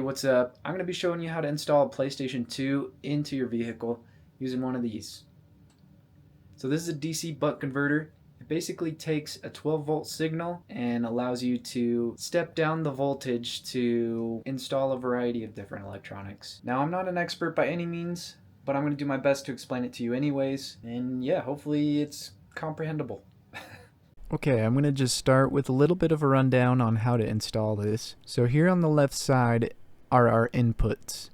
what's up? I'm going to be showing you how to install a PlayStation 2 into your vehicle using one of these. So this is a DC buck converter. It basically takes a 12 volt signal and allows you to step down the voltage to install a variety of different electronics. Now, I'm not an expert by any means, but I'm going to do my best to explain it to you anyways. And yeah, hopefully it's comprehensible. Okay, I'm going to just start with a little bit of a rundown on how to install this. So here on the left side are our inputs.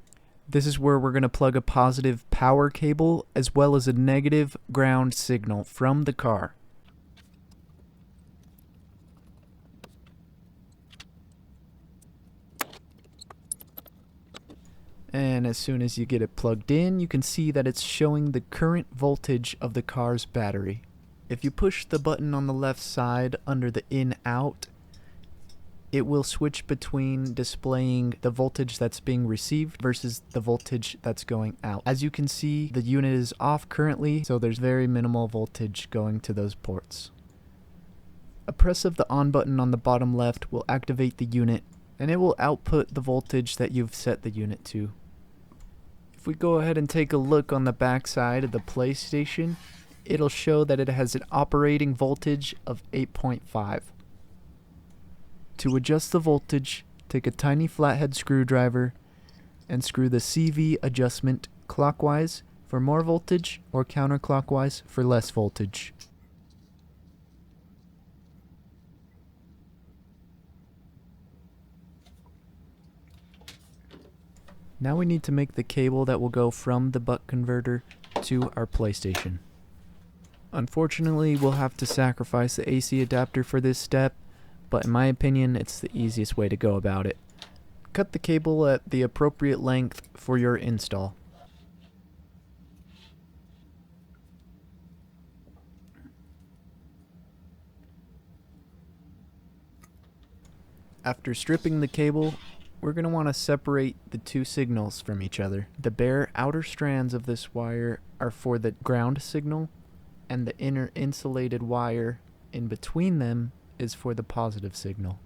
This is where we're going to plug a positive power cable as well as a negative ground signal from the car. And as soon as you get it plugged in, you can see that it's showing the current voltage of the car's battery. If you push the button on the left side under the in-out, it will switch between displaying the voltage that's being received versus the voltage that's going out. As you can see, the unit is off currently, so there's very minimal voltage going to those ports. A press of the on button on the bottom left will activate the unit, and it will output the voltage that you've set the unit to. If we go ahead and take a look on the back side of the PlayStation, it'll show that it has an operating voltage of 8.5. To adjust the voltage, take a tiny flathead screwdriver and screw the CV adjustment clockwise for more voltage or counterclockwise for less voltage. Now we need to make the cable that will go from the buck converter to our PlayStation. Unfortunately, we'll have to sacrifice the AC adapter for this step, but in my opinion, it's the easiest way to go about it. Cut the cable at the appropriate length for your install. After stripping the cable, we're going to want to separate the two signals from each other. The bare outer strands of this wire are for the ground signal, and the inner insulated wire in between them is for the positive signal.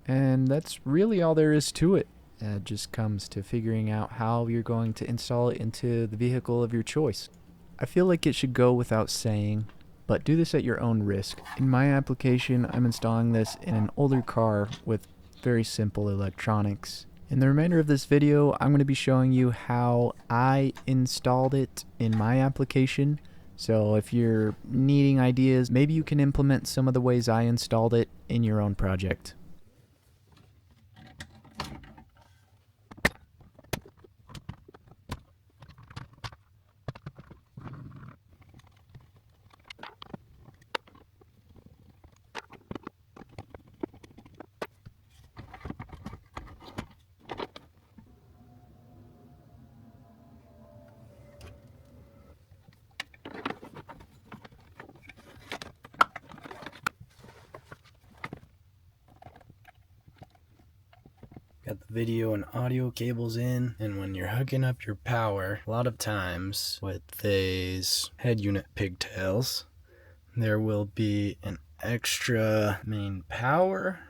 And that's really all there is to it. It just comes to figuring out how you're going to install it into the vehicle of your choice. I feel like it should go without saying, but do this at your own risk. In my application, I'm installing this in an older car with very simple electronics. In the remainder of this video, I'm going to be showing you how I installed it in my application. So if you're needing ideas, maybe you can implement some of the ways I installed it in your own project. Got the video and audio cables in, and when you're hooking up your power, a lot of times with these head unit pigtails, there will be an extra main power,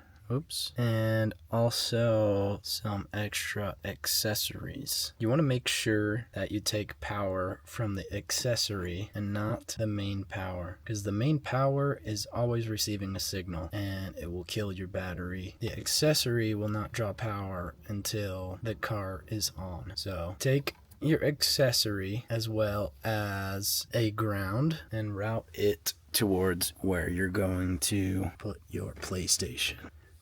and also some extra accessories. You want to make sure that you take power from the accessory and not the main power, because the main power is always receiving a signal and it will kill your battery. The accessory will not draw power until the car is on. So take your accessory as well as a ground and route it towards where you're going to put your PlayStation.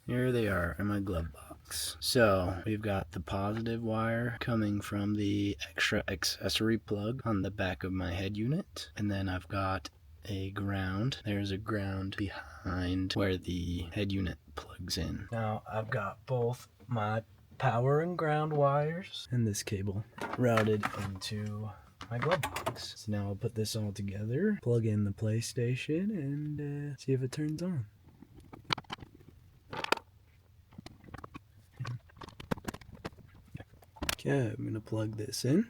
Here they are in my glove box. So we've got the positive wire coming from the extra accessory plug on the back of my head unit, and then I've got a ground. There's a ground behind where the head unit plugs in. Now I've got both my power and ground wires and this cable routed into my glove box. So now I'll put this all together, plug in the PlayStation, and see if it turns on. Okay, I'm gonna plug this in.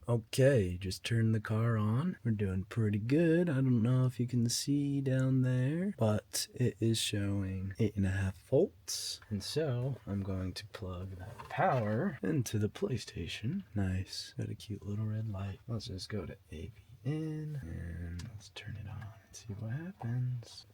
Okay, just turned the car on. We're doing pretty good. I don't know if you can see down there, but it is showing 8.5 volts. And so I'm going to plug that power into the PlayStation. Nice. Got a cute little red light. Let's just go to AV in and let's turn it on and see what happens.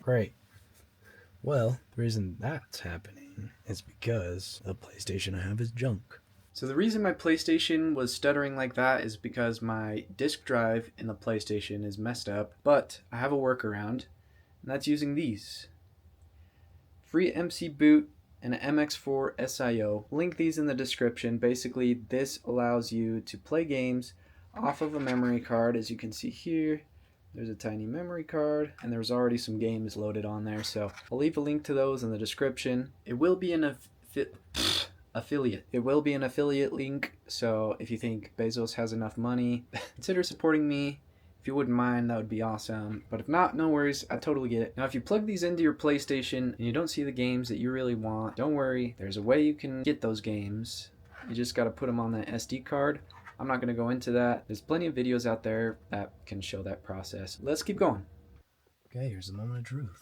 Great. Well, the reason that's happening is because the PlayStation I have is junk. So the reason my PlayStation was stuttering like that is because my disk drive in the PlayStation is messed up, but I have a workaround, and that's using these. FreeMC Boot and an MX4 SIO. Link these in the description. Basically, this allows you to play games off of a memory card. As you can see here, there's a tiny memory card, and there's already some games loaded on there, so I'll leave a link to those in the description. It will be an affiliate. It will be an affiliate link, so if you think Bezos has enough money, consider supporting me. If you wouldn't mind, that would be awesome. But if not, no worries. I totally get it. Now, if you plug these into your PlayStation and you don't see the games that you really want, don't worry. There's a way you can get those games. You just got to put them on that SD card. I'm not going to go into that. There's plenty of videos out there that can show that process. Let's keep going. Okay, here's the moment of truth.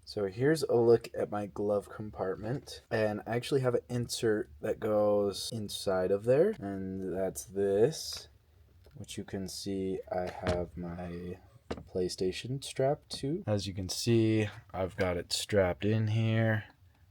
So here's a look at my glove compartment, and I actually have an insert that goes inside of there, and that's this, which you can see I have my PlayStation strapped to. As you can see, I've got it strapped in here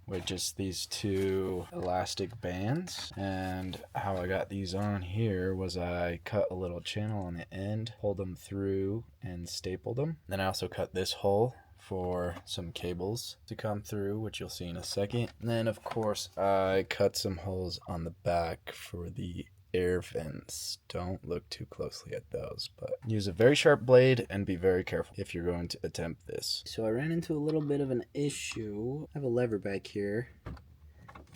with just these two elastic bands, and how I got these on here was I cut a little channel on the end, pulled them through and stapled them. Then I also cut this hole for some cables to come through, which you'll see in a second. And then of course I cut some holes on the back for the air vents. Don't look too closely at those, but use a very sharp blade and be very careful if you're going to attempt this. So I ran into a little bit of an issue. I have a lever back here,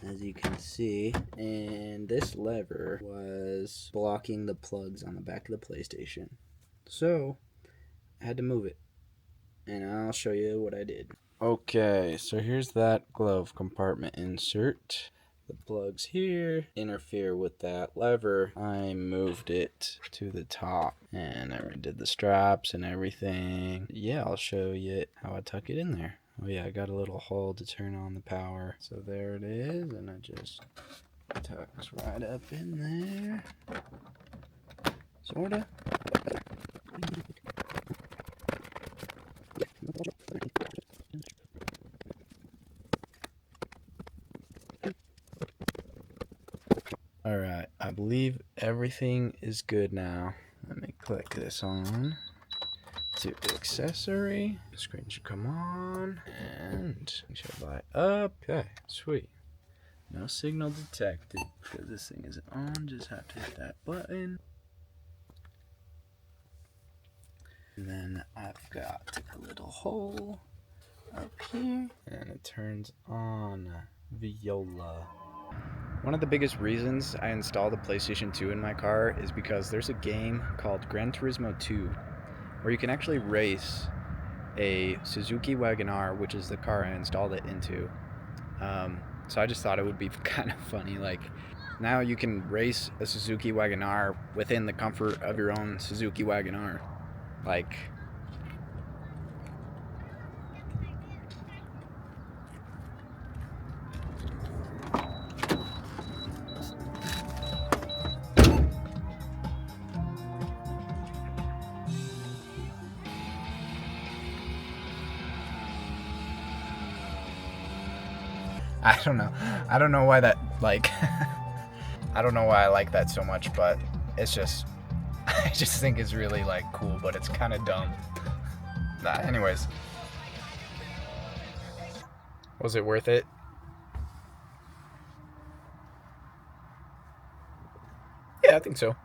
as you can see, and this lever was blocking the plugs on the back of the PlayStation. So I had to move it, and I'll show you what I did. Okay, so here's that glove compartment insert. The plugs here interfere with that lever. I moved it to the top and I redid the straps and everything. Yeah, I'll show you how I tuck it in there. Oh yeah, I got a little hole to turn on the power. So there it is, and it just tucks right up in there. Sorta. Alright, I believe everything is good now. Let me click this on to accessory. The screen should come on and it should light up. Okay, sweet. No signal detected because this thing isn't on. Just have to hit that button. And then I've got a little hole up here and it turns on viola. One of the biggest reasons I installed the PlayStation 2 in my car is because there's a game called Gran Turismo 2 where you can actually race a Suzuki Wagon-R, which is the car I installed it into. So I just thought it would be kind of funny. Like, now you can race a Suzuki Wagon-R within the comfort of your own Suzuki Wagon-R. Like, I don't know. I don't know why that, like, I don't know why I like that so much, but it's just, I just think it's really, like, cool, but it's kind of dumb. Anyways. Was it worth it? Yeah, I think so.